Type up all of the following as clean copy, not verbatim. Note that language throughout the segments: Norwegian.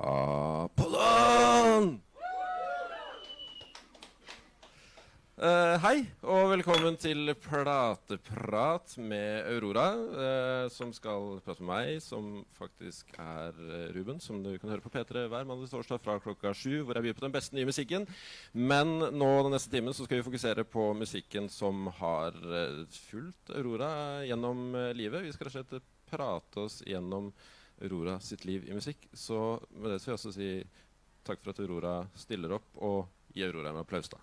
Apollon! Hei, og velkommen til Plateprat med Aurora, som skal prate med meg, som faktisk er Ruben, som du kan høre på P3 hver mandag torsdag fra klokka 7, hvor jeg byr på den beste nye musikken. Men nå den neste timen så skal vi fokusere på musikken som har fulgt Aurora gjennom livet. Vi skal rett og slett prate oss gjennom Aurora sitt liv i musikk. Så med det skal jeg også si takk for at Aurora stiller opp, og gi Aurora en applaus da.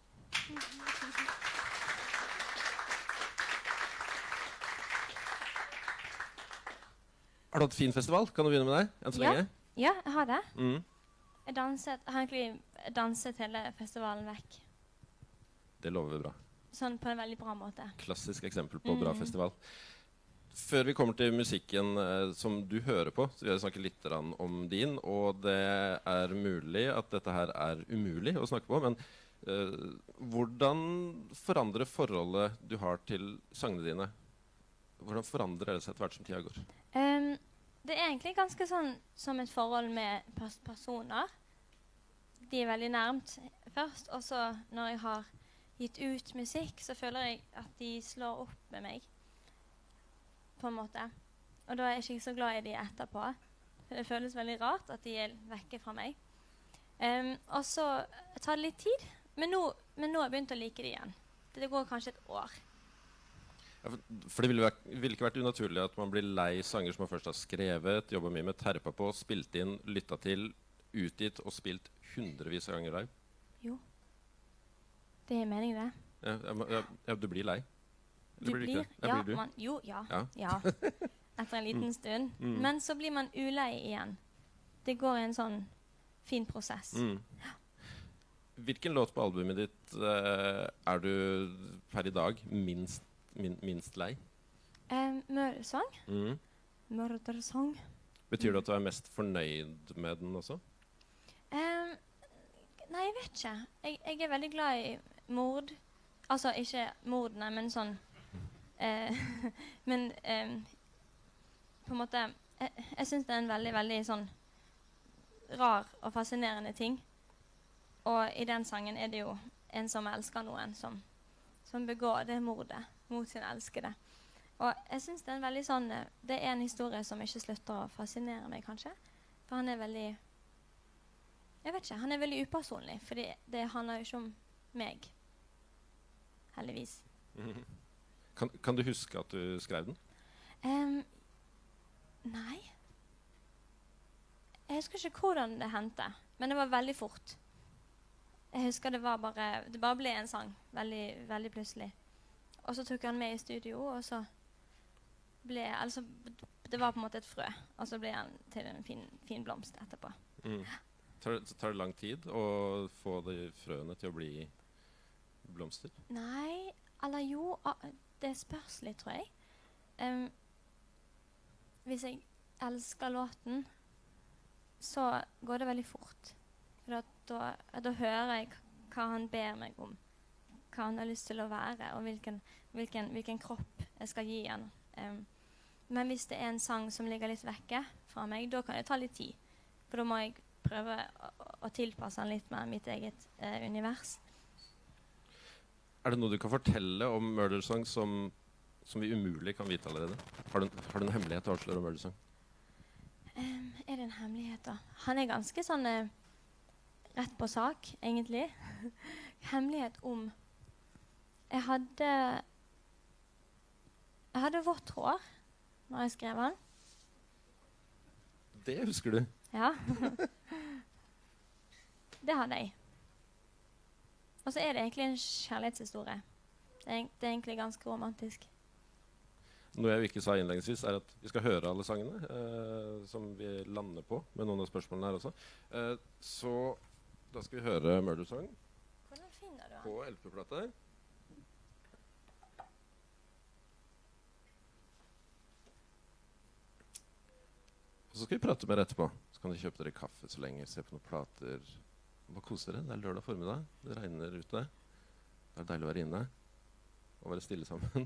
Har du hatt fin festival? Kan du begynne med deg? Enn så lenge? Ja, jeg har det. Jeg har egentlig danset hele festivalen vekk. Det lover bra. Sånn på en veldig bra måte. Klassisk eksempel på bra festival. Før vi kommer til musikken som du hører på, så vil jeg snakke litt om din, og det er mulig at dette her er umulig å snakke på, men hvordan forandrer forholdet du har til sangene dine? Hvordan forandrer det seg etter hvert som tida går? Det er egentlig ganske sånn som et forhold med personer. De er veldig nærmt først, og så når jeg har gitt ut musikk, så føler jeg at de slår opp med meg, på en måte. Og da er jeg ikke så glad i de etterpå. Det føles veldig rart at de er vekke fra meg. Og så tar det litt tid, men nå har jeg begynt å like de igjen. Det går kanskje et år. Ja, for det ville ikke vært unaturlig at man blir lei sanger som man først har skrevet, jobbet mye med, terpet på, spilt inn, lyttet til, utgitt og spilt hundrevis av ganger live. Jo. Det er meningen det. Ja, du blir lei. Du blir? Ja, blir du? Ja. Etter en liten stund. Men så blir man ulei igjen. Det går i en sånn fin prosess. Hvilken låt på albumet ditt er du per i dag minst lei? Murdersong. Murdersong. Betyr det at du er mest fornøyd med den også? Nei, jeg vet ikke. Jeg er veldig glad i mord. Altså, ikke mordene, men sånn men på en måte jeg synes det er en veldig, veldig sånn rar og fascinerende ting. Og i den sangen er det jo en som elsker noen som begår det mordet mot sin elskede. Og jeg synes det er en veldig sånn det er en historie som ikke slutter å fascinere meg, kanskje. For han er veldig jeg vet ikke, han er veldig upersonlig, fordi det handler jo ikke om meg. Heldigvis. Kan du huske at du skrev den? Nei. Jeg husker ikke hvordan det hendte, men det var veldig fort. Jeg husker det bare ble en sang, veldig, veldig plutselig. Og så tok han med i studio, og så altså, det var på en måte et frø, og så ble han til en fin blomst etterpå. Tar det lang tid å få de frøene til å bli blomster? Nei, eller jo, det spørs litt, tror jeg. Hvis jeg elsker låten, så går det veldig fort. For da hører jeg hva han ber meg om, hva han har lyst til å være, og hvilken kropp jeg skal gi han. Men hvis det er en sang som ligger litt vekke fra meg, da kan det ta litt tid. For da må jeg prøve å tilpasse den litt med mitt eget univers. Er det noe du kan fortelle om Murdersong som vi umulig kan vite allerede? Har du en hemmelighet å avsløre om Murdersong? Er det en hemmelighet da? Han er ganske sånn rett på sak, egentlig. Hemmelighet om jeg hadde vått hår når jeg skrev han. Det husker du? Ja. Det hadde jeg. Og så er det egentlig en kjærlighetshistorie. Det er egentlig ganske romantisk. Noe jeg ikke sa innledningsvis er at vi skal høre alle sangene som vi lander på med noen av spørsmålene her også. Så da skal vi høre Murdersong på LP-plate. Og så skal vi prate mer etterpå. Så kan du kjøpe dere kaffe så lenge, se på noen plater. Bare kose dere. Det er lørdag formiddag. Det regner ute. Det er deilig å være inne og være stille sammen.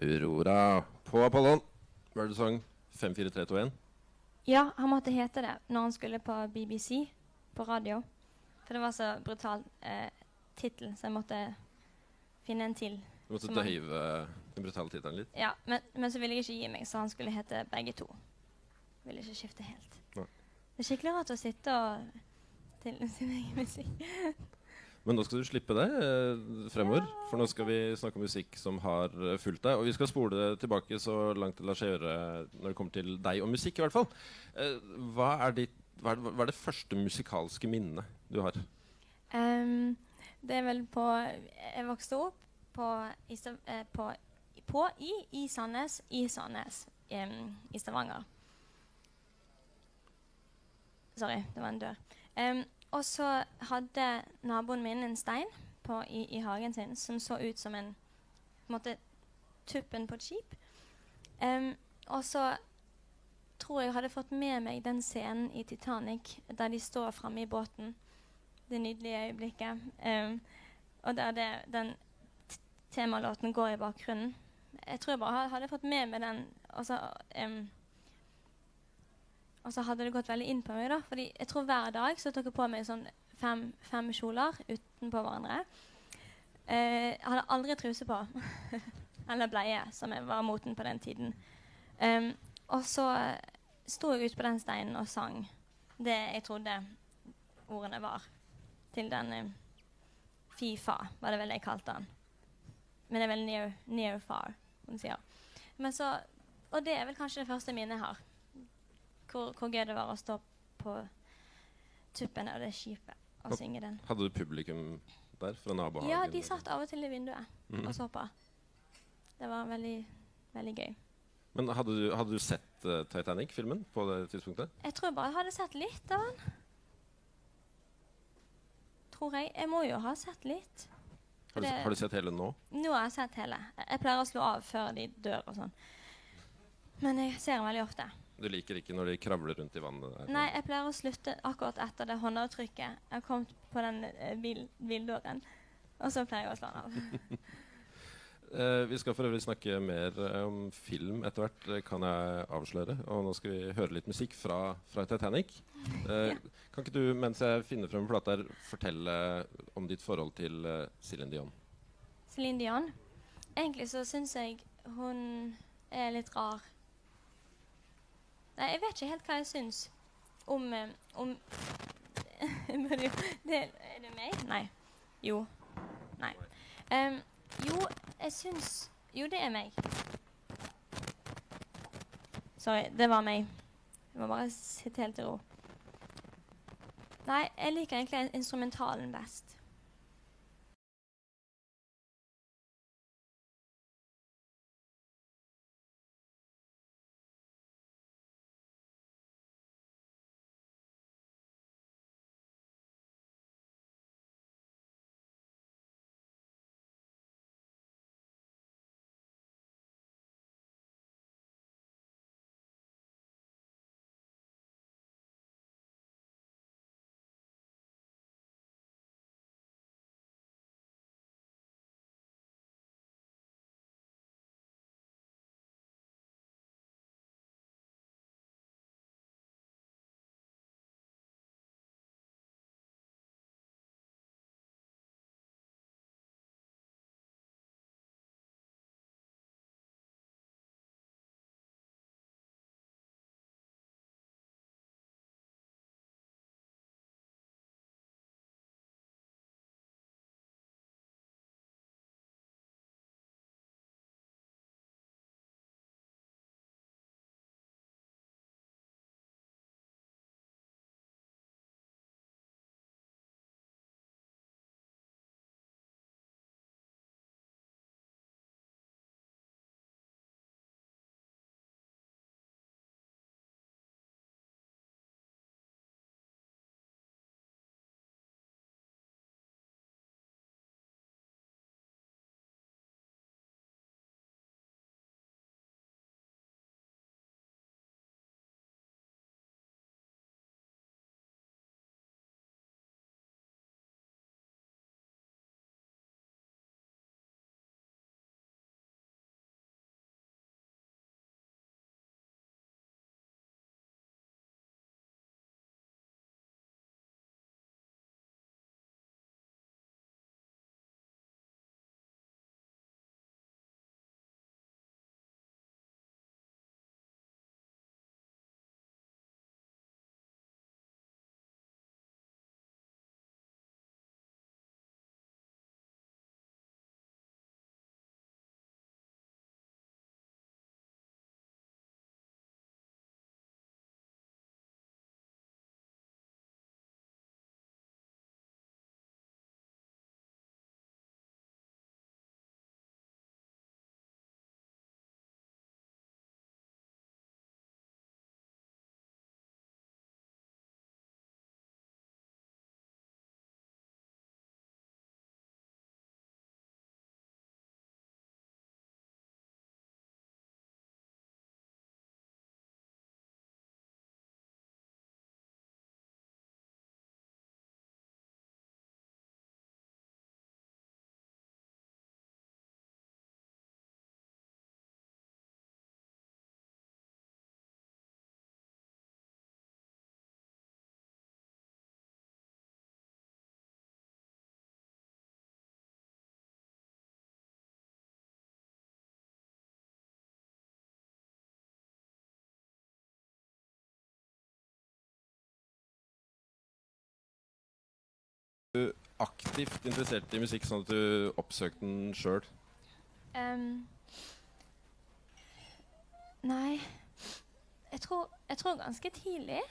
Aurora på Apollon. Hva er det du sang? 5, 4, 3, 2, 1? Ja, han måtte hete det når han skulle på BBC, på radio. For det var så brutal tittel, så jeg måtte finne en til. Du måtte Som han- døyve den brutale tittelen litt? Ja, men så ville jeg ikke gi meg, så han skulle hete begge to. Ville ikke skifte helt. Nei. Det er skikkelig rart å sitte og til sin egen musikk. Men nå skal du slippe det fremover, for nå skal vi snakke om musikk som har fulgt deg. Og vi skal spole det tilbake så langt det lar seg gjøre når det kommer til deg og musikk, i hvert fall. Hva er det første musikalske minnet du har? Det er vel på Jeg vokste opp i Sandnes, i Stavanger. Sorry, det var en dør. Og så hadde naboen min en stein i hagen sin som så ut som en måte, tuppen på et skip. Og så tror jeg hadde fått med meg den scenen i Titanic der de står fremme i båten. Det nydelige øyeblikket. Og der den temalåten går i bakgrunnen. Jeg tror jeg bare hadde fått med meg den. Og så hadde det gått veldig inn på meg, da. Fordi jeg tror hver dag så tok jeg på meg sånn fem kjoler utenpå hverandre. Jeg hadde aldri truse på. Eller bleie, som jeg var moten på den tiden. Og så sto jeg ute på den steinen og sang det jeg trodde ordene var. Til den FIFA, var det vel jeg kalte den. Men det er vel near far, hun sier. Og det er vel kanskje det første minnet jeg har. Hvor gøy det var å stå på tuppen av det skipet og synge den. Hadde du publikum der fra nabohagen? Ja, de satt av og til i vinduet og så på. Det var veldig, veldig gøy. Men hadde du sett Titanic-filmen på det tidspunktet? Jeg tror bare jeg hadde sett litt av den. Tror jeg. Jeg må jo ha sett litt. Har du sett hele nå? Nå har jeg sett hele. Jeg pleier å slå av før de dør og sånn. Men jeg ser den veldig ofte. Du liker ikke når de kravler rundt i vannet? Der. Nei, jeg pleier å slutte akkurat etter det håndavtrykket. Jeg har kommet på den bildøren, og så pleier jeg å slå den av. Vi skal for øvrig snakke mer om film etter hvert, kan jeg avsløre. Og nå skal vi høre litt musikk fra Titanic. Ja. Kan ikke du, mens jeg finner frem en plate her, fortelle om ditt forhold til Céline Dion? Céline Dion? Egentlig så synes jeg hun er litt rar. Nei, jeg vet ikke helt hva jeg synes om Er det meg? Nei. Jo. Nei. Jo, jeg synes Jo, det er meg. Sorry, det var meg. Jeg må bare sitte helt i ro. Nei, jeg liker egentlig instrumentalen best. aktivt interessert i musikk, sånn at du oppsøkte den selv? Nei, jeg tror ganske tidlig,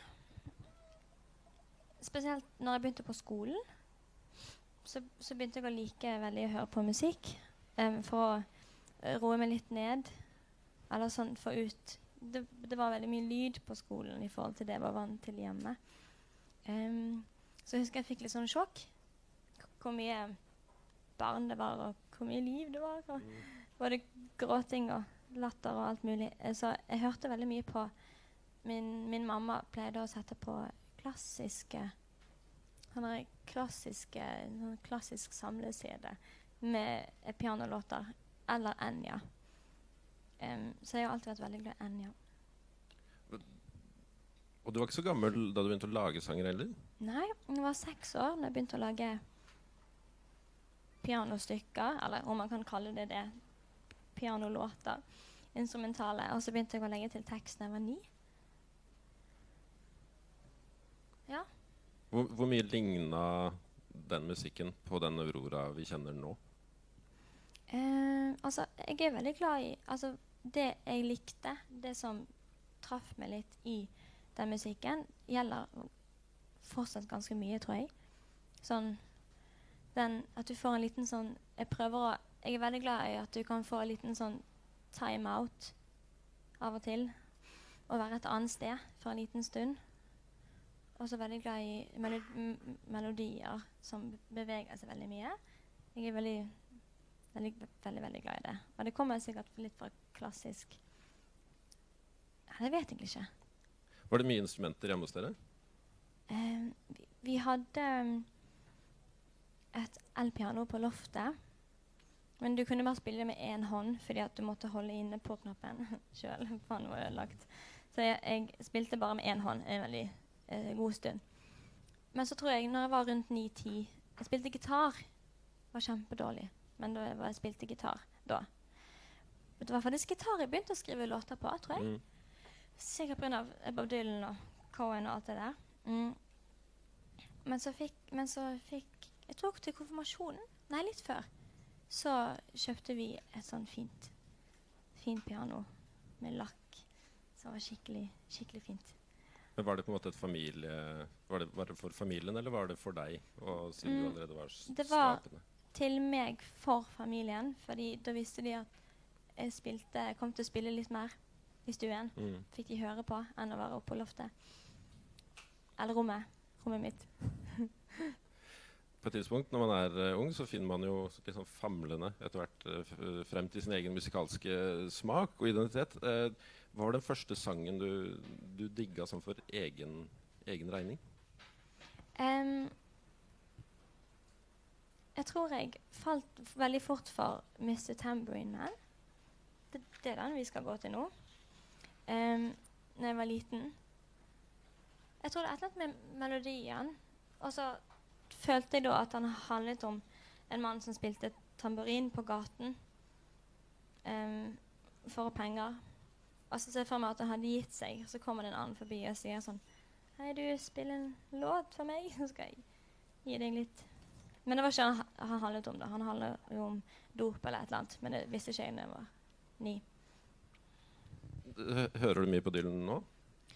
spesielt når jeg begynte på skolen, så begynte jeg å like veldig å høre på musikk, for å roe meg litt ned, eller sånn få ut. Det var veldig mye lyd på skolen i forhold til det jeg var vant til hjemme. Så jeg husker jeg fikk litt sånn sjokk, hvor mye barn det var, og hvor mye liv det var, og både gråting og latter og alt mulig. Så jeg hørte veldig mye på min mamma pleide å sette på klassisk samle-CD med pianolåter eller Enya. Så jeg har alltid vært veldig glad i Enya. Og du var ikke så gammel da du begynte å lage sanger heller? Nei, jeg var 6 år da jeg begynte å lage pianostykker, eller om man kan kalle det det, pianolåter, instrumentale, og så begynte jeg å legge til tekst da jeg var 9. Ja. Hvor mye lignet den musikken på den Aurora vi kjenner nå? Altså, jeg er veldig glad i, altså, det jeg likte, det som traff meg litt i den musikken, gjelder fortsatt ganske mye, tror jeg. Sånn, at du får en liten sånn, jeg er veldig glad i at du kan få en liten sånn time out av og til, og være et annet sted for en liten stund. Også veldig glad i melodier som beveger seg veldig mye. Jeg er veldig glad i det. Og det kommer sikkert litt fra klassisk. Ja, det vet jeg ikke. Var det mye instrumenter hjemme hos dere? Vi hadde et elpiano på loftet, men du kunne bare spille med en hånd, fordi at du måtte holde inne på knappen selv, for han var ødelagt. Så jeg spilte bare med en hånd en veldig god stund. Men så tror jeg, når jeg var rundt 9-10, jeg spilte gitar, var kjempedårlig, men da jeg spilte gitar da. Det var faktisk gitar jeg begynte å skrive låter på, tror jeg. Sikkert på grunn av Bob Dylan og Cohen og alt det der. Men så fikk jeg tok til konfirmasjonen, nei, litt før, så kjøpte vi et sånn fint piano med lakk, som var skikkelig fint. Men var det på en måte var det for familien, eller var det for deg? Og siden du allerede var skapende? Det var til meg for familien, fordi da visste de at jeg kom til å spille litt mer i stuen. Fikk de høre på enn å være oppe på loftet. Eller rommet mitt. På et tidspunkt, når man er ung, så finner man jo litt sånn famlende etter hvert frem til sin egen musikalske smak og identitet. Hva var den første sangen du digget som for egen regning? Jeg tror jeg falt veldig fort for Mr. Tambourine Man. Det er den vi skal gå til nå. Når jeg var liten. Jeg tror det er et eller annet med melodien. Og så følte jeg da at han handlet om en mann som spilte tamburin på gaten for penger. Og så ser jeg for meg at han hadde gitt seg, og så kommer det en annen forbi og sier sånn: «Hei, du spiller en låt for meg, så skal jeg gi deg litt.» Men det var ikke han handlet om det. Han handlet jo om dop eller et eller annet, men det visste ikke jeg når jeg var 9. Hører du mye på Dylan nå?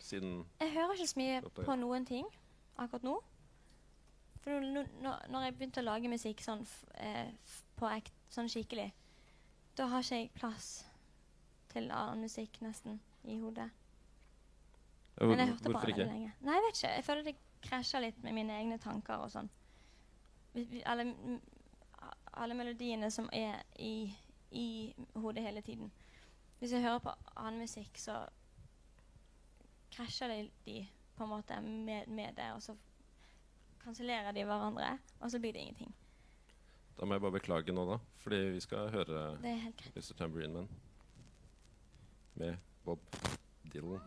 Jeg hører ikke så mye på noen ting akkurat nå. For når jeg begynte å lage musikk sånn, sånn skikkelig, da har ikke jeg plass til annen musikk nesten i hodet. Men jeg hørte bare det lenge. Nei, jeg vet ikke. Jeg føler det krasjer litt med mine egne tanker og sånn. Alle melodiene som er i hodet hele tiden. Hvis jeg hører på annen musikk, så krasjer de på en måte med det, og så kansellerer de hverandre, og så blir det ingenting. Da må jeg bare beklage nå da, fordi vi skal høre Mr. Tambourine Man med Bob Dylan.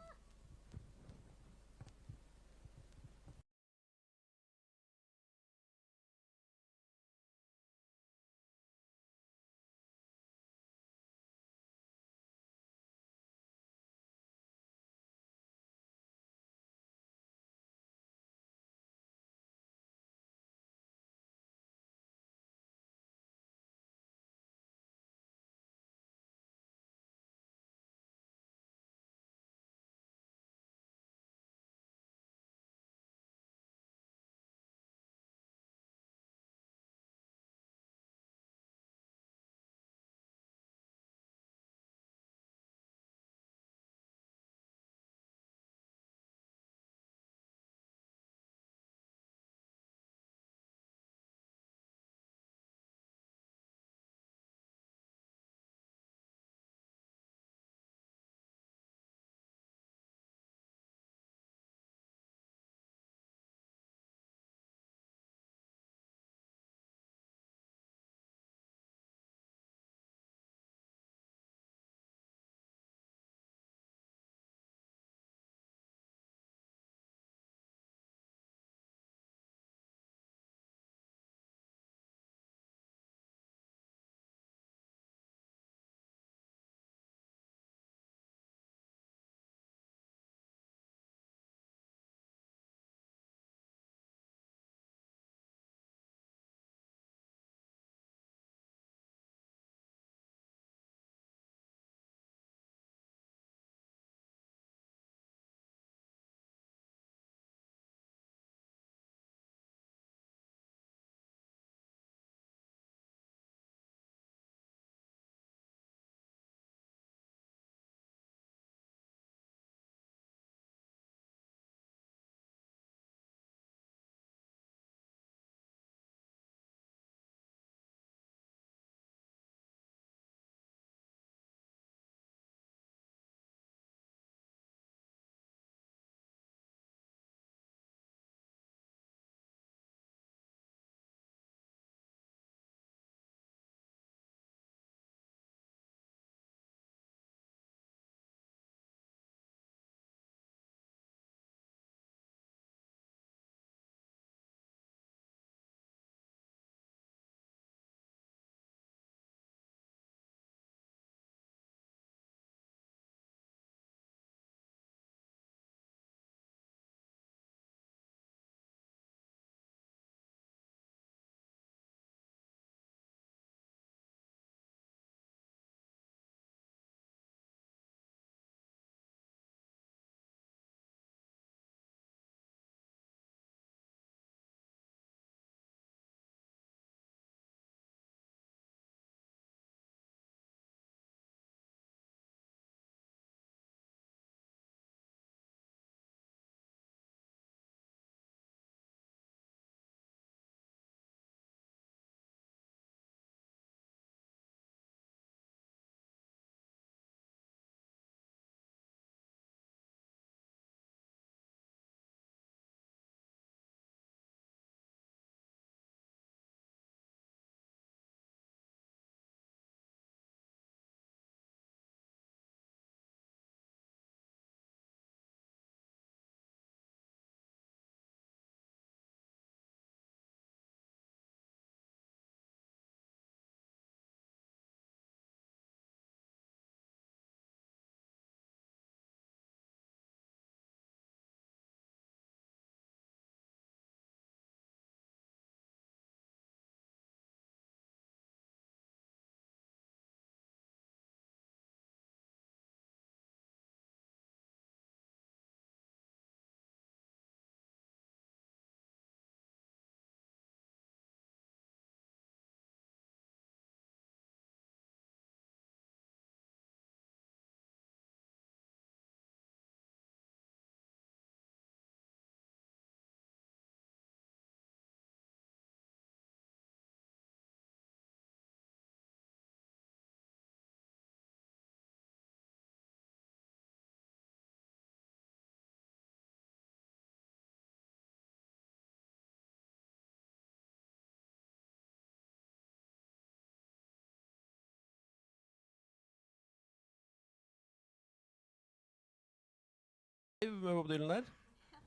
med Bob Dylan der.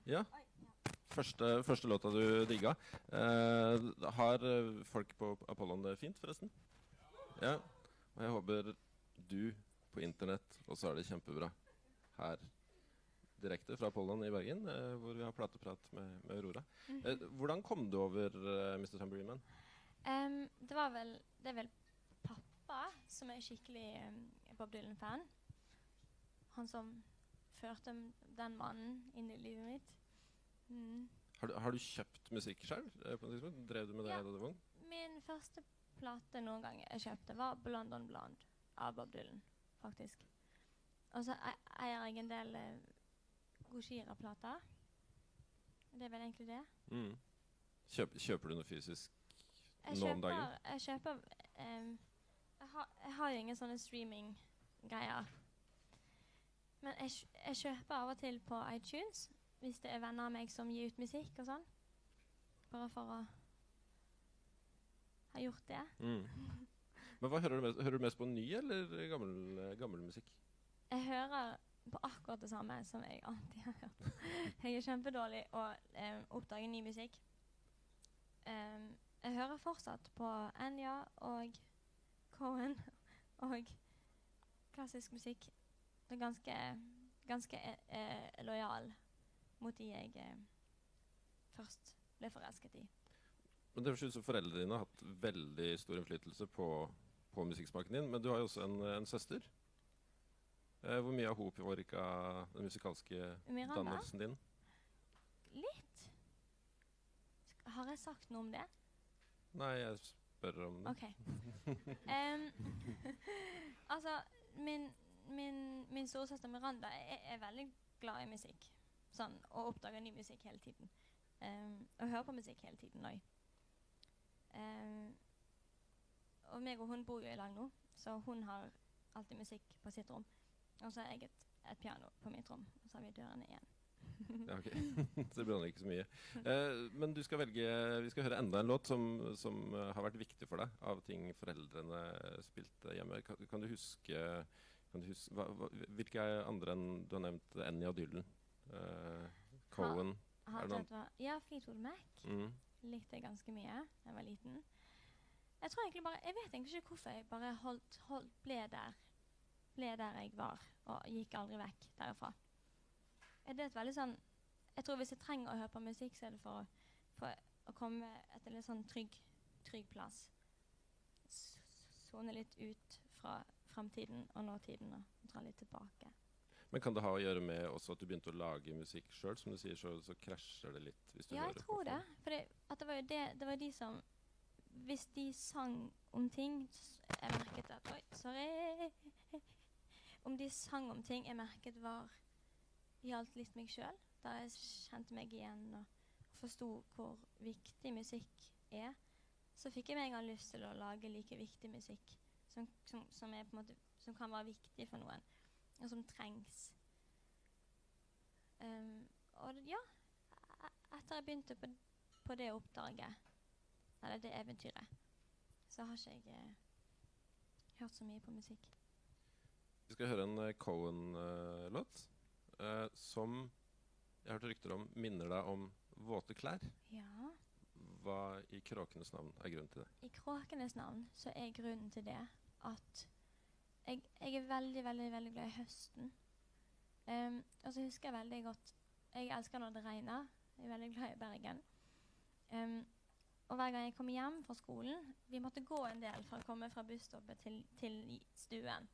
Ja. Første låta du digga. Har folk på Apollon det fint, forresten? Ja. Og jeg håper du på internett også har det kjempebra her. Direkte fra Apollon i Bergen, hvor vi har plateprat med Aurora. Hvordan kom du over Mr. Tambourine Man? Det er vel pappa som er skikkelig Bob Dylan-fan. Han som førte den mannen inn i livet mitt. Har du kjøpt musikk selv? Drev du med det da du var ung? Min første plate noen gang jeg kjøpte var Blonde on Blonde av Bob Dylan, faktisk. Og så eier jeg en del Gojira-plater. Det er vel egentlig det. Kjøper du noe fysisk nå om dagen? Jeg har jo ingen sånne streaming-greier. Men jeg kjøper av og til på iTunes hvis det er venner av meg som gir ut musikk og sånn. Bare for å ha gjort det. Men hva hører du mest på, ny eller gammel musikk? Jeg hører på akkurat det samme som jeg alltid har hørt. Jeg er kjempedårlig å oppdage ny musikk. Jeg hører fortsatt på Enya og Cohen og klassisk musikk. Det er ganske lojal mot de jeg først ble forelsket i. Men det høres ut som foreldrene dine har hatt veldig stor innflytelse på musikksmaken din, men du har jo også en søster. Hvor mye har hun påvirket den musikalske dannelsen din? Litt. Har jeg sagt noe om det? Nei, jeg spør om det. Ok. Altså, min storesøster Miranda er veldig glad i musikk. Sånn, og oppdager ny musikk hele tiden. Og hører på musikk hele tiden også. Og meg og hun bor jo i lag nå, så hun har alltid musikk på sitt rom. Og så har jeg et piano på mitt rom, og så har vi dørene igjen. Ja, ok. Så det branner ikke så mye. Men vi skal høre enda en låt som har vært viktig for deg, av ting foreldrene spilte hjemme. Kan du huske hvilke andre enn du har nevnt Enya og Dylan? Cohen? Ja, Fleetwood Mac. Likte jeg ganske mye da jeg var liten. Jeg vet egentlig ikke hvorfor jeg bare ble der jeg var, og gikk aldri vekk derfra. Det er et veldig sånn, jeg tror hvis jeg trenger å høre på musikk, så er det for å komme etter en litt sånn trygg plass. Sone litt ut fra fremtiden og nåtiden og dra litt tilbake. Men kan det ha å gjøre med også at du begynte å lage musikk selv? Som du sier, så krasjer det litt hvis du ja, hører på. Jeg tror det. For det var jo det var de som, hvis de sang om ting, jeg merket at, om de sang om ting jeg merket gjaldt litt meg selv, da jeg kjente meg igjen og forstod hvor viktig musikk er, så fikk jeg meg en gang lyst til å lage like viktig musikk som er på en måte, som kan være viktig for noen, og som trengs. Og ja, etter jeg begynte på det oppdraget, eller det eventyret, så har ikke jeg hørt så mye på musikk. Vi skal høre en Cohen-låt som jeg har hørt rykter om minner deg om våte klær. Ja. Hva i kråkenes navn er grunnen til det? I kråkenes navn så er grunnen til det at jeg er veldig, veldig, veldig glad i høsten. Og så husker jeg veldig godt, jeg elsker når det regner, jeg er veldig glad i Bergen. Og hver gang jeg kommer hjem fra skolen, vi måtte gå en del for å komme fra busstoppet til stuen.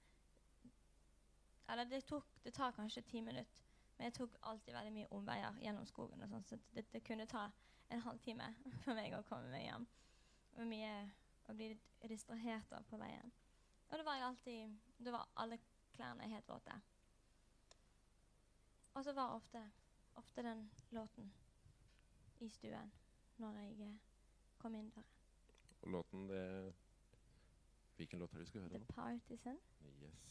Eller det tar kanskje 10 minutter, men jeg tok alltid veldig mye omveier gjennom skogen og sånn, så det kunne ta en halvtime for meg å komme meg hjem. Og mye å bli distrahert av på veien. Og det var alle klærne helt våte. Og så var ofte den låten i stuen når jeg kom inn døren. Og låten, hvilken låt er det vi skal høre nå? The Partisan. Yes.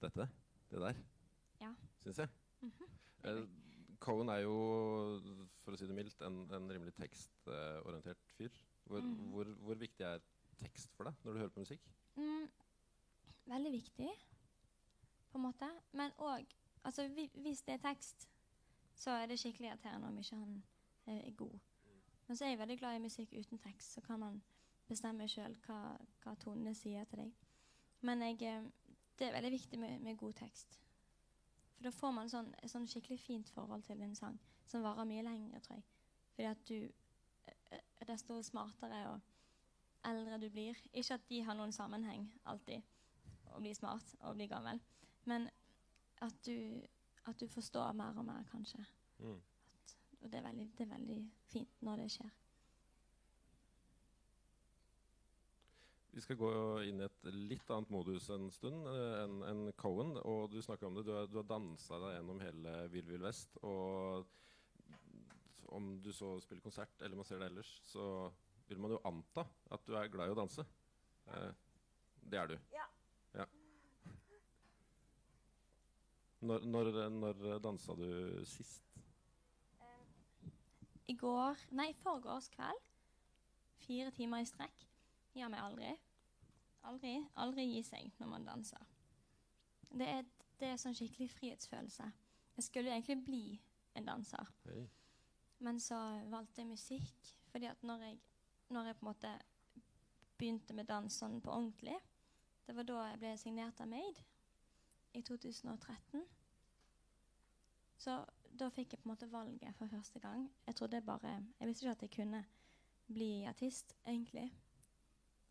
dette, det der, Ja. synes jeg. Cohen er jo, for å si det mildt, en rimelig tekstorientert fyr. Hvor viktig er tekst for deg når du hører på musikk? Veldig viktig, på en måte. Men også, altså hvis det er tekst, så er det skikkelig irriterende om ikke han er god. Men så er jeg veldig glad i musikk uten tekst, så kan man bestemme selv hva tonene sier til deg. Men det er veldig viktig med god tekst. For da får man et sånn skikkelig fint forhold til en sang, som varer mye lenger, tror jeg. Fordi at du, desto smartere og eldre du blir, ikke at de har noen sammenheng alltid, å bli smart og bli gammel, men at du forstår mer og mer, kanskje. Og det er veldig fint når det skjer. Vi skal gå inn i et litt annet modus en stund enn Cohen, og du snakker om det. Du har danset deg gjennom hele Vill Vill Vest, og om du så spiller konsert eller man ser det ellers, så vil man jo anta at du er glad i å danse. Det er du. Ja. Ja. Når danset du sist? Forgårs kveld. 4 timer i strekk. Gjør meg aldri gi seg når man danser. Det er sånn skikkelig frihetsfølelse. Jeg skulle egentlig bli en danser. Hei. Men så valgte jeg musikk, fordi at når jeg på en måte begynte med dans sånn på ordentlig, det var da jeg ble signert av Made i 2013. Så da fikk jeg på en måte valget for første gang. Jeg visste ikke at jeg kunne bli artist, egentlig.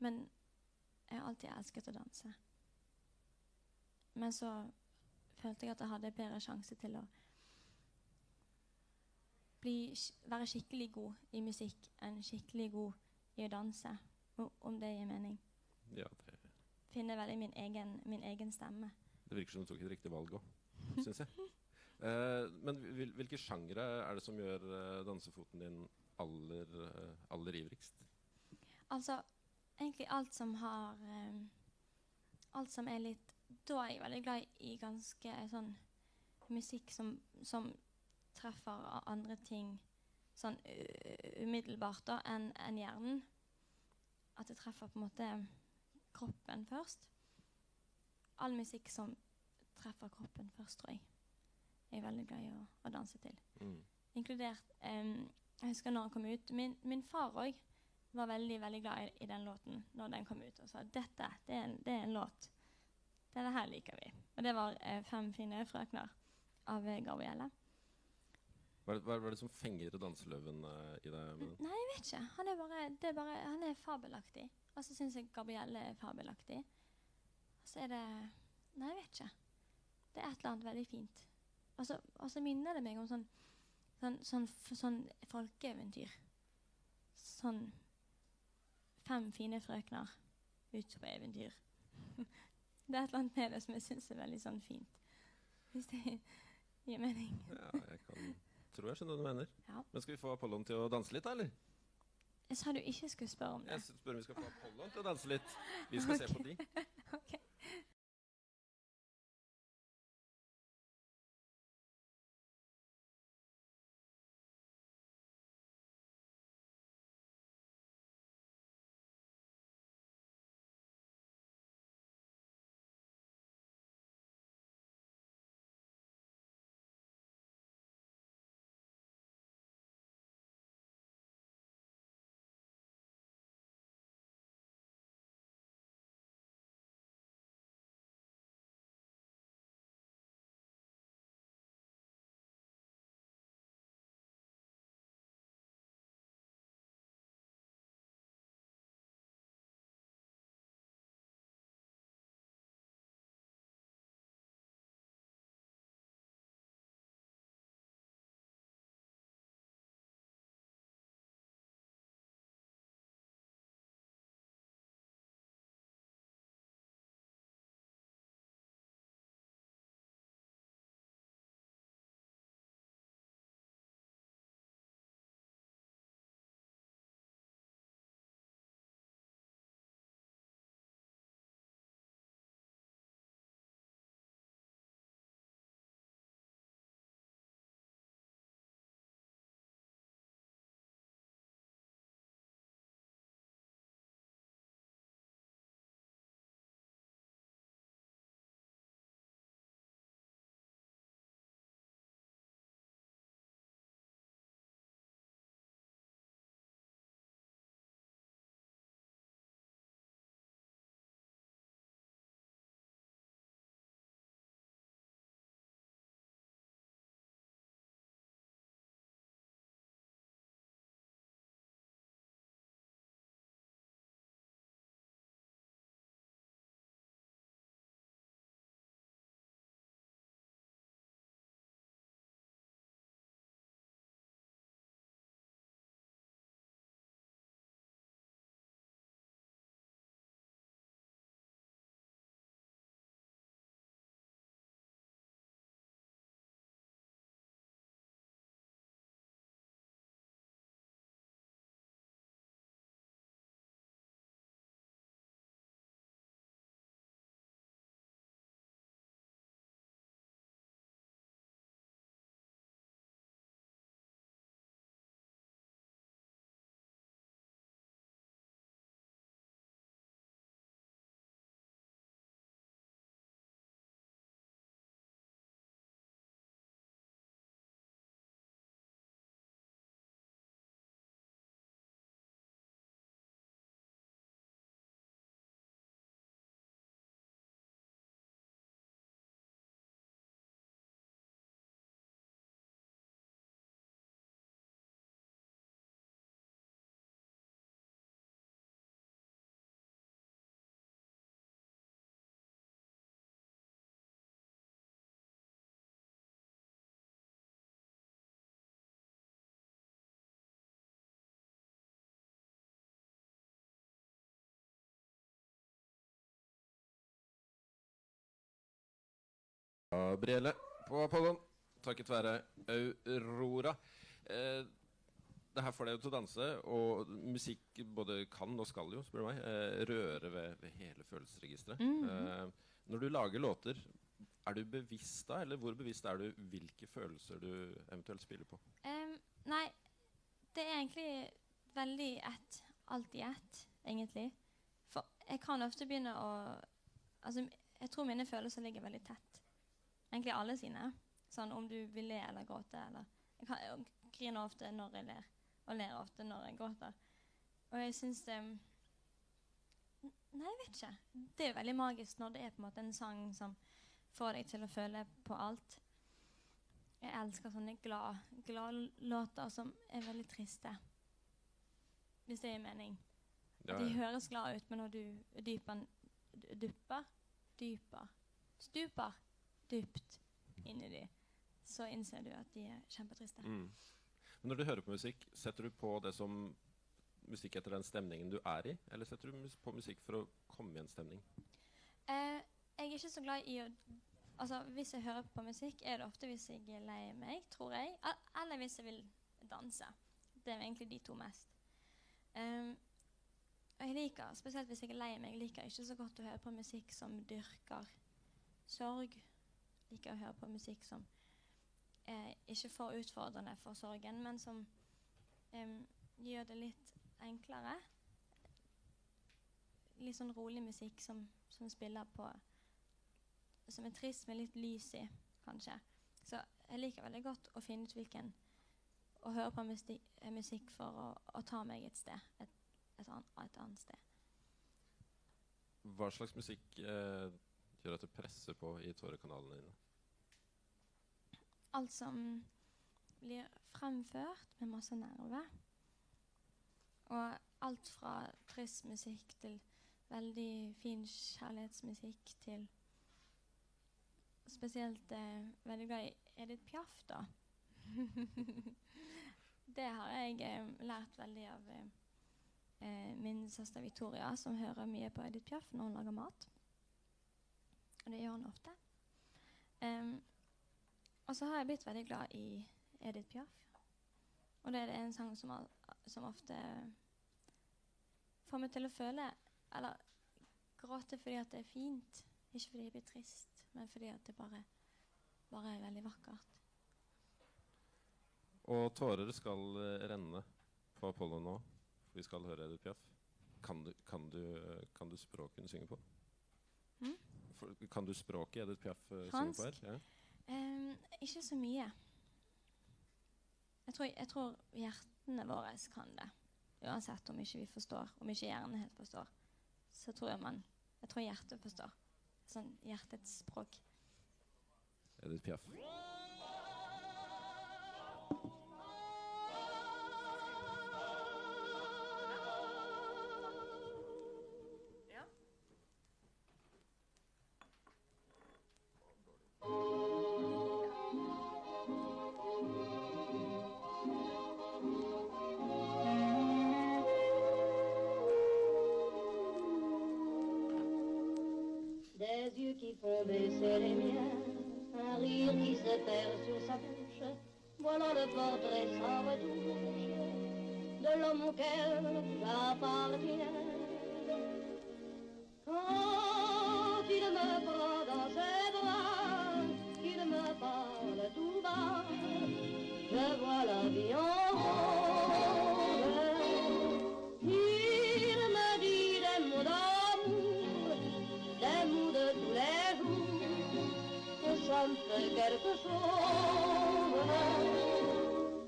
Men jeg har alltid elsket å danse. Men så følte jeg at jeg hadde bedre sjanse til å være skikkelig god i musikk enn skikkelig god i å danse, om det gir mening. Ja, Finne veldig min egen stemme. Det virker som du tok et riktig valg også, synes jeg. Men hvilke sjangre er det som gjør dansefoten din aller ivrigst? Altså, egentlig alt som er litt, da er jeg veldig glad i ganske sånn musikk som treffer andre ting sånn umiddelbart da, enn hjernen. At det treffer på en måte kroppen først. All musikk som treffer kroppen først, tror jeg. Jeg er veldig glad i å danse til. Inkludert, jeg husker når den kom ut, min far også var veldig, veldig glad i den låten når den kom ut, og sa dette, det er en låt. Dette her liker vi. Og det var 5 fine frøkner av Gabrielle. Hva er det som fenger danseløven i deg med den? Nei, jeg vet ikke. Han er fabelaktig. Og så synes jeg Gabrielle er fabelaktig. Og så er det, nei, jeg vet ikke. Det er et eller annet veldig fint. Og så minner det meg om sånn folkeeventyr. Sånn 5 fine frøkner ut på eventyr. Det er et eller annet med det som jeg synes er veldig sånn fint. Hvis det gir mening. Ja, tror jeg skjønner hva du mener. Ja. Men skal vi få Apollon til å danse litt, da, eller? Jeg sa du ikke skulle spørre om det. Jeg spør om vi skal få Apollon til å danse litt. Vi skal se på de. Ok. Gabrielle på Apollon, takket være Aurora. Det her får deg jo til å danse, og musikk både kan og skal jo, spør du meg, røre ved hele følelsesregisteret. Når du lager låter, er du bevisst da, eller hvor bevisst er du hvilke følelser du eventuelt spiller på? Nei, det er egentlig veldig alt i ett, egentlig. For jeg kan ofte begynne å... Altså, jeg tror mine følelser ligger veldig tett. Egentlig alle sine. Sånn om du vil le eller gråte, eller... Jeg griner ofte når jeg ler, og ler ofte når jeg gråter. Og jeg synes det... Nei, jeg vet ikke. Det er veldig magisk når det er på en måte en sang som får deg til å føle på alt. Jeg elsker sånne glad låter som er veldig triste. Hvis det er mening. Ja, De høres glad ut, men når du stuper dypt inn i de, så innser du at de er kjempetriste. Men når du hører på musikk, setter du på det som musikk etter den stemningen du er i, eller setter du på musikk for å komme i en stemning? Jeg er ikke så glad i å... Altså, hvis jeg hører på musikk, er det ofte hvis jeg er lei meg, tror jeg. Eller hvis jeg vil danse. Det er egentlig de to mest. Jeg liker, spesielt hvis jeg er lei meg, liker ikke så godt å høre på musikk som dyrker sorg. Liker å høre på musikk som er ikke for utfordrende for sorgen, men som gjør det litt enklere. Litt sånn rolig musikk som spiller på, som er trist med litt lys i, kanskje. Så jeg liker veldig godt å finne ut å høre på musikk for å ta meg et sted, et annet sted. Hva slags musikk gjør at du presser på i tårekanalene dine? Alt som blir fremført med masse nerve. Og alt fra trist musikk til veldig fin kjærlighetsmusikk til spesielt veldig glad i Edith Piaf da. Det har jeg lært veldig av min søster Victoria, som hører mye på Edith Piaf når hun lager mat. Og det gjør hun ofte. Og så har jeg blitt veldig glad i Edith Piaf. Og det er en sang som ofte får meg til å føle, eller gråte fordi at det er fint. Ikke fordi jeg blir trist, men fordi at det bare er veldig vakkert. Og tårer skal renne på Apollo nå. Vi skal høre Edith Piaf. Kan du språket hun synger på? Kan du språket Edith Piaf synger på her? Ja. Ikke så mye. Jeg tror hjertene våre kan det. Uansett om ikke vi forstår, om ikke hjernen helt forstår, så tror jeg hjertet forstår. Sånn hjertets språk. Edith Piaf. Des yeux qui font baisser les miens, un rire qui se perd sur sa bouche, voilà le portrait sans retouche de l'homme auquel j'appartiens. Quand il me prend dans ses bras, qu'il me parle tout bas, je vois la vie en rose. Il me dit des mots d'amour, des mots de tous les jours, que ça me fait quelque chose.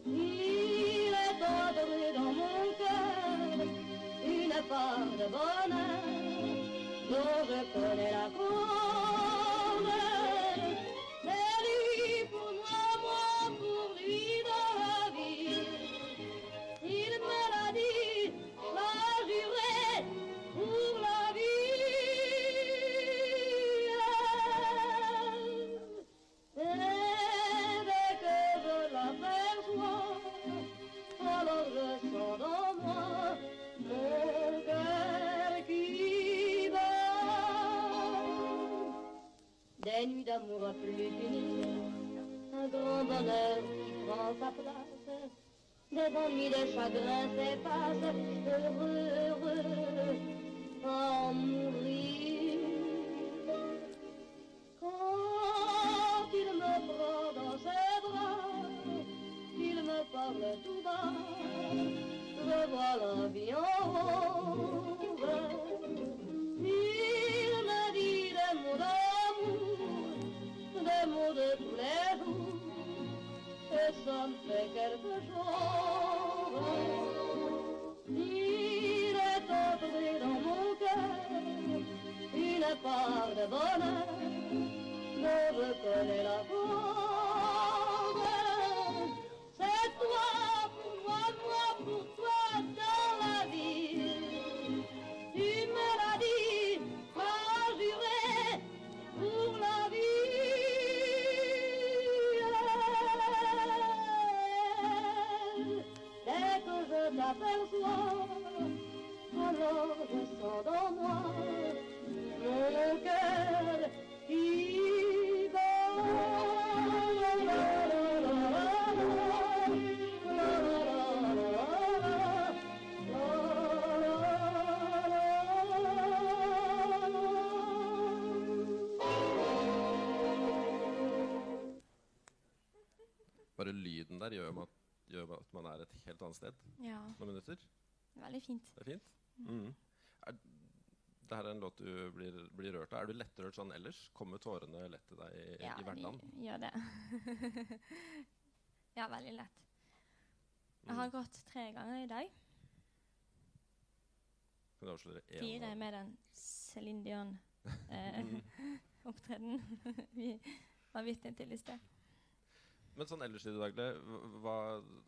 Il est entré dans mon cœur une part de bonheur dont je connais la cause. C'est lui pour moi, moi pour lui dans la vie. Il me l'a dit, m'a juré pour la vie. Et dès que je l'aperçois, alors je sens dans moi mon cœur qui bat. d'amour à plus finir. Un grand bonheur qui prend sa place. Des ennuis, des chagrins s'effacent. Heureux, heureux, en mourir. Quand il me prend dans ses bras, qu'il me parle tout bas, je vois la vie en rose. Il me dit des mots d'amour, des mots de tous les jours, et ça me fait quelque chose. Il est entré dans mon cœur une part de bonheur, dont je connais la cause. C'est toi pour moi pour toi dans la vie. Tu me l'as dit, m'as juré pour la vie. Dès que je t'aperçois, alors je sens dans moi mon cœur qui Bare lyden der gjør at man er et helt annet sted. Ja, Noen minutter. veldig fint. Det er fint. Det her er en låt du blir rørt av. Er du lettrørt sånn ellers? Kommer tårene lett til deg i hverdagen? Ja, de gjør det. Ja, veldig lett. Jeg har gått 3 ganger i dag. Kan du avsløre 4 med den Céline Dion opptreden vi var vitne til i sted. Men sånn ellers i det daglige,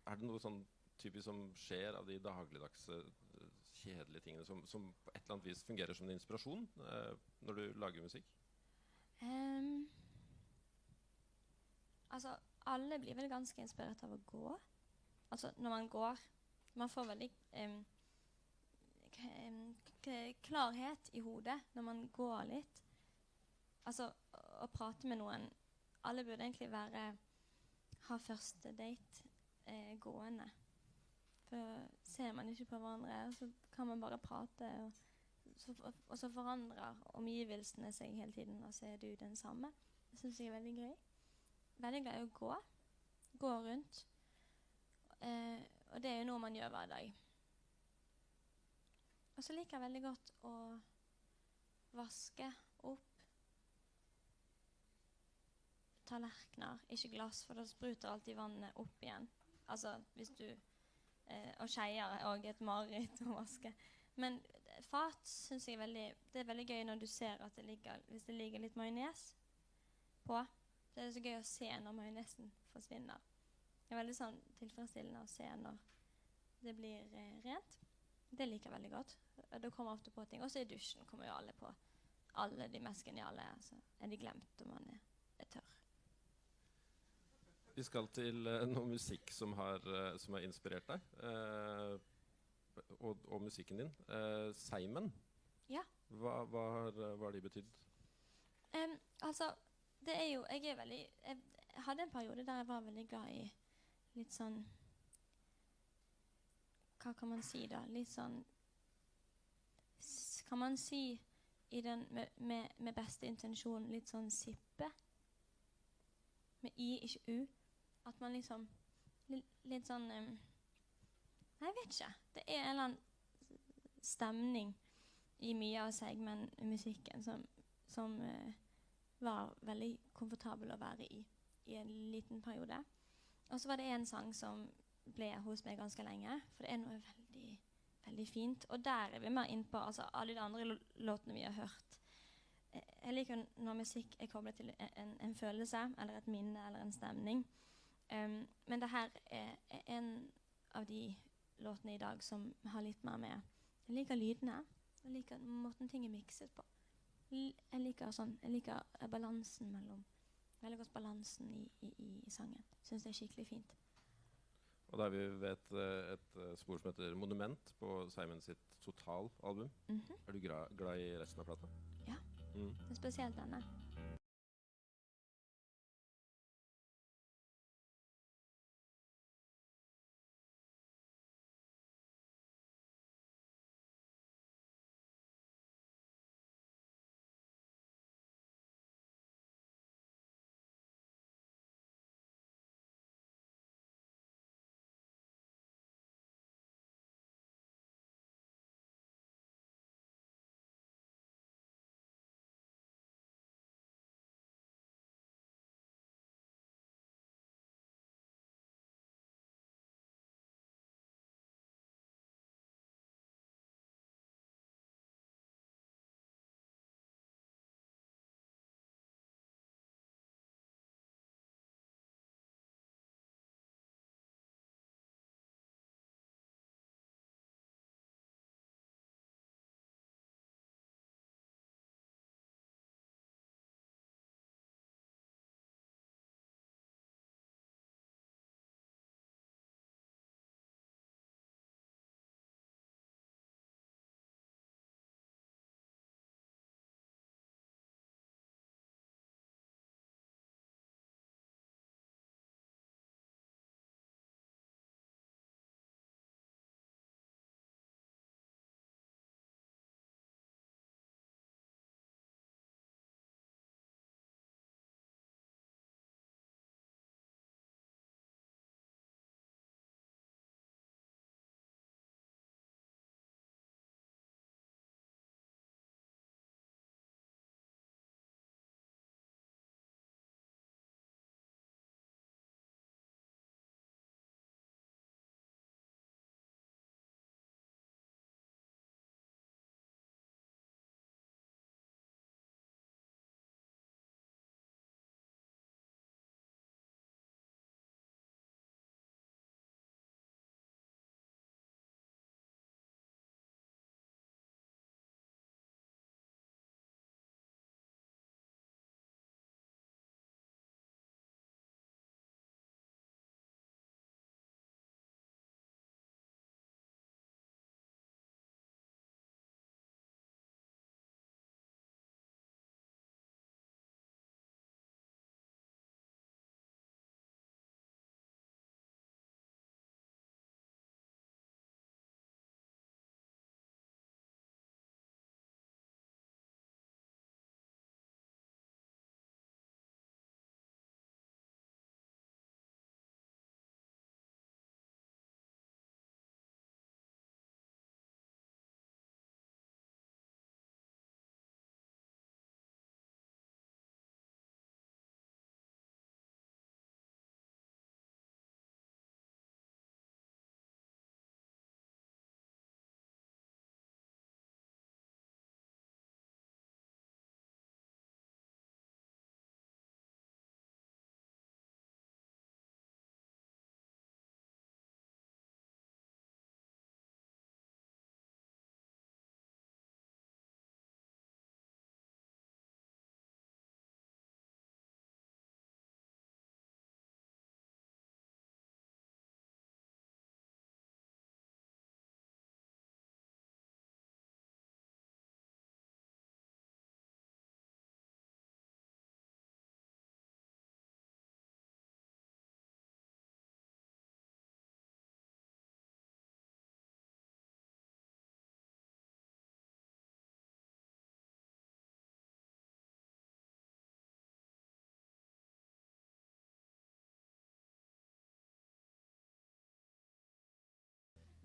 er det noe sånn typisk som skjer av de dagligdagse kjedelige tingene som på et eller annet vis fungerer som en inspirasjon når du lager musikk? Altså, alle blir vel ganske inspirert av å gå. Altså, når man går, man får veldig klarhet i hodet når man går litt. Altså, å prate med noen, alle burde egentlig ha første date gående. For ser man ikke på hverandre, så kan man bare prate, og så forandrer omgivelsene seg hele tiden, og så er du den samme. Det synes jeg er veldig gøy. Veldig glad i å gå. Gå rundt. Og det er jo noe man gjør hver dag. Og så liker jeg veldig godt å vaske opp tallerkener, ikke glass, for da spruter alltid vannet opp igjen. Altså, hvis du... og skeier og et mareritt å vaske. Men fat synes jeg det er veldig gøy når du ser at hvis det ligger litt majones på, så er det så gøy å se når majonesen forsvinner. Det er veldig sånn tilfredsstillende å se når det blir rent. Det liker jeg veldig godt. Det kommer ofte på ting. Også i dusjen kommer jo alle på. Alle de mest geniale, altså, er de glemt om man er tørr. Vi skal til noe musikk som har inspirert deg, og musikken din. Simon, Ja. hva har de betydd? Altså, det er jo, jeg hadde en periode der jeg var veldig glad i litt sånn, hva kan man si da? Litt sånn, kan man si i den med beste intensjon, litt sånn sippe? Med i, ikke u. At man liksom, litt sånn, nei, jeg vet ikke. Det er en eller annen stemning i mye av segmentmusikken som var veldig komfortabel å være i en liten periode. Og så var det en sang som ble hos meg ganske lenge, for det er noe veldig, veldig fint. Og der er vi mer inn på altså, alle de andre låtene vi har hørt. Jeg liker når musikk er koblet til en følelse, eller et minne, eller en stemning. Men det her er en av de låtene i dag som har litt mer med. Jeg liker lydene, jeg liker måten ting er mikset på. Jeg liker balansen veldig godt balansen i sangen. Synes det er skikkelig fint. Og da er vi ved et spor som heter Monument på Simon sitt Total-album. Er du glad i resten av plata? Ja, det er spesielt denne.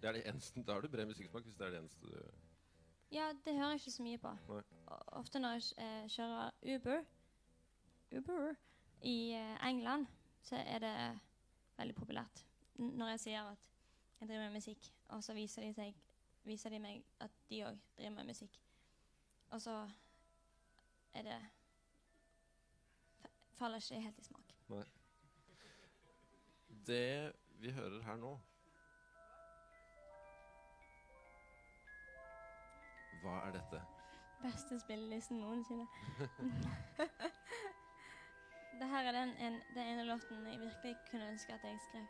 Det er det eneste, da har du bred musikksmak hvis det er det eneste du... Ja, det hører jeg ikke så mye på. Nei. Ofte når jeg kjører Uber i England, så er det veldig populært. Når jeg sier at jeg driver med musikk, og så viser de meg at de også driver med musikk. Og så er det... faller ikke helt i smak. Nei. Det vi hører her nå, hva er dette? Beste spillelisten noensinne. Det her er den ene låten jeg virkelig kunne ønske at jeg skrev.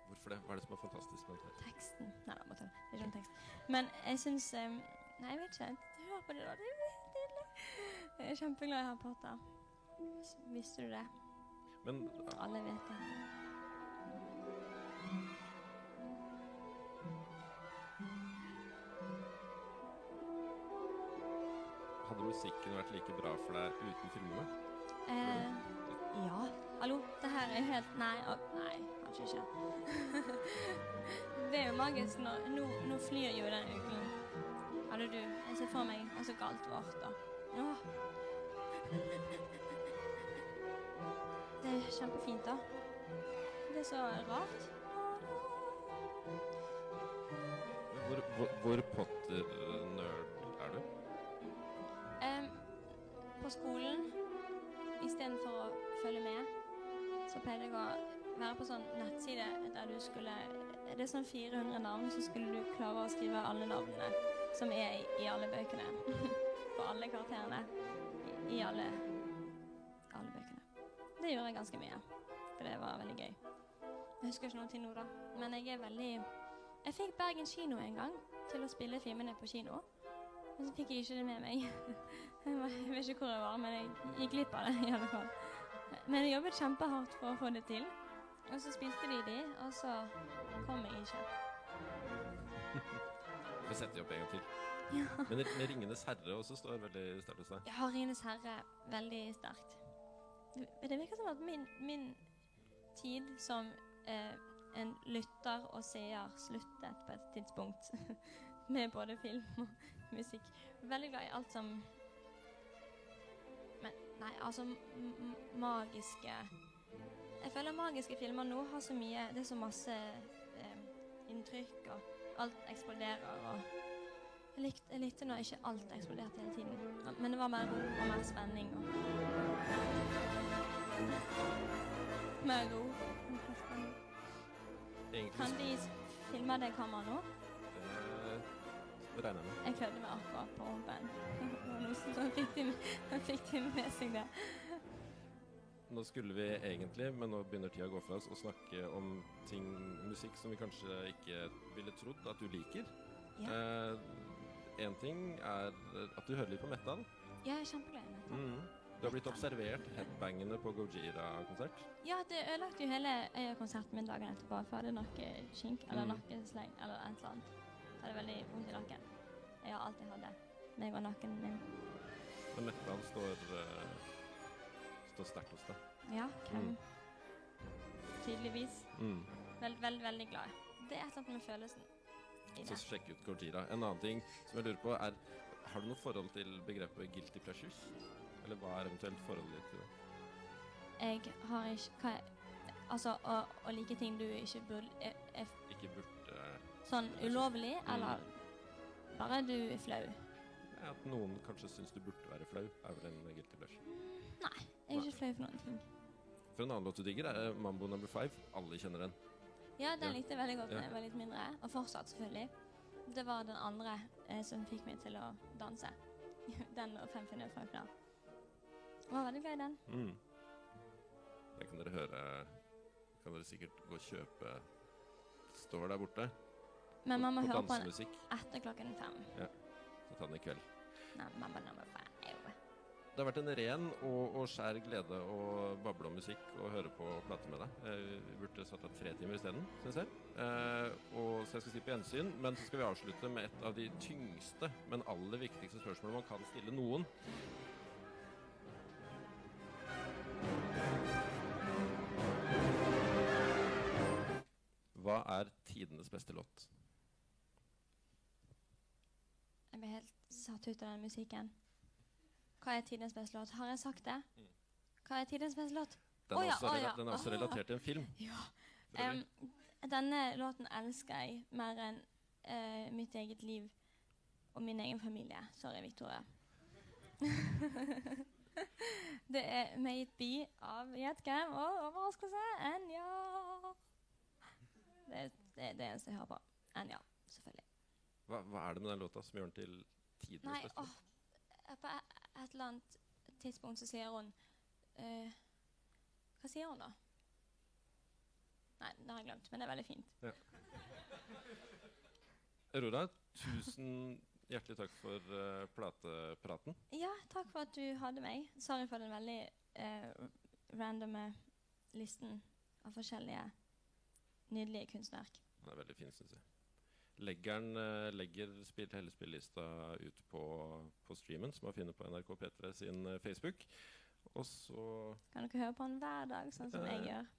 Hvorfor det? Hva er det som er fantastisk med det? Teksten. Nei, det er ikke en tekst. Men jeg synes... nei, jeg vet ikke. Hør på det da. Det er nydelig. Jeg er kjempeglad i Harry Potter. Visste du det? Men Alle vet det. hadde musikken vært like bra for deg uten filmene? Ja. Hallo, det her er helt... Nei, kanskje ikke. Det er jo magisk. Nå flyr jo den uglen. Hadde du... Jeg ser for meg så galt vårt da. Åh. Det er kjempefint da. Det er så rart. Hvor Potter-nerd er du? På skolen, i stedet for å følge med, så pleide jeg å være på sånn nettside der du skulle... Det er sånn 400 navn, så skulle du klare å skrive alle navnene som er i alle bøkene. På alle karakterene. I alle bøkene. Det gjorde jeg ganske mye, for det var veldig gøy. Jeg husker ikke noe til nå da, men jeg er veldig... Jeg fikk Bergen kino en gang til å spille filmene på kino. Men så fikk jeg ikke det med meg. Jeg vet ikke hvor jeg var, men jeg gikk glipp av det i alle fall. Men jeg jobbet kjempehardt for å få det til. Og så spilte de, og så kom jeg ikke. Vi setter opp en gang til. Ja. Men med Ringenes Herre også står veldig sterkt hos deg. Jeg har Ringenes Herre veldig sterkt. Det virker som at min tid som en lytter og seer sluttet på et tidspunkt med både film og musikk. Veldig glad i alt som... Men, nei, altså magiske... Jeg føler magiske filmer nå har så mye... Det er så masse inntrykk, og alt eksploderer, og... Jeg likte når ikke alt eksploderte hele tiden. Men det var mer ro og mer spenning, og... Mer ro. Kan de filme det kameraet nå? Det regner jeg med. Jeg klødde meg akkurat på rumpen. Så fikk de med seg det. Nå skulle vi egentlig, men nå begynner tida å gå fra oss, å snakke om musikk som vi kanskje ikke ville trodd at du liker. Ja. En ting er at du hører litt på metal. Ja, jeg er kjempeglad i metal. Du har blitt observert headbangende på Gojira-konsert. Ja, det ødelagte jo hele konserten min dagen etterpå, for jeg hadde nakkeskink, eller nakkesleng, eller et eller annet. Jeg hadde veldig vondt i nakken. Jeg har alltid hatt det. Meg og nakken min. Men metal står sterkt hos deg. Ja, tydeligvis. Veldig glad. Det er et eller annet med følelsen i det. Så sjekk ut Gojira. En annen ting som jeg lurer på er, har du noe forhold til begrepet guilty pleasures? Eller hva er eventuelt forholdet ditt til det? Jeg har ikke... Altså, å like ting du ikke burde... Ikke burde... Sånn ulovlig, eller bare du er flau? Ja, at noen kanskje synes du burde være flau, er vel en guilty pleasure. Nei, jeg er ikke flau for noen ting. For en annen låt du digger er Mambo No. 5. Alle kjenner den. Ja, den likte jeg veldig godt da jeg var litt mindre, og fortsatt selvfølgelig. Det var den andre som fikk meg til å danse. Den og 5 finner fra final. Jeg var veldig glad i den. Det kan dere høre, kan dere sikkert gå og kjøpe. Står der borte. Men man må på høre på den dansemusikk. etter 5:00. Ja, så ta den i kveld. Nei, Mambo No. 5. Det har vært en ren og skjær glede å bable om musikk og høre på plater med deg. Vi burde satt av 3 timer i stedet, synes jeg. Så jeg skal si på gjensyn, men så skal vi avslutte med et av de tyngste, men aller viktigste spørsmålene man kan stille noen. Hva er tidenes beste låt? satt ut av den musikken. Hva er tidens beste låt? Har jeg sagt det? Hva er tidens beste låt? Den er, Å ja, også, å ja. den er også relatert til en film. Ja. For øvrig. Denne låten elsker jeg mer enn mitt eget liv og min egen familie. Sorry, Victoria. Det er May It Be av Gjett hvem og overraskelse Enya. Det er det eneste jeg hører på. Enya, selvfølgelig. Hva er det med den låta som gjør den til tidenes Nei, beste? på et eller annet tidspunkt så sier hun hva sier hun da? Nei, det har jeg glemt, men det er veldig fint. Ja. Aurora, tusen hjertelig takk for platepraten. Ja, takk for at du hadde meg. Sorry for den veldig randome listen av forskjellige nydelige kunstverk. Den er veldig fin, synes jeg. Legger hele spillelista ut på streamen, som man finner på NRK P3 sin Facebook. Og så Kan dere høre på den hver dag, sånn som jeg gjør?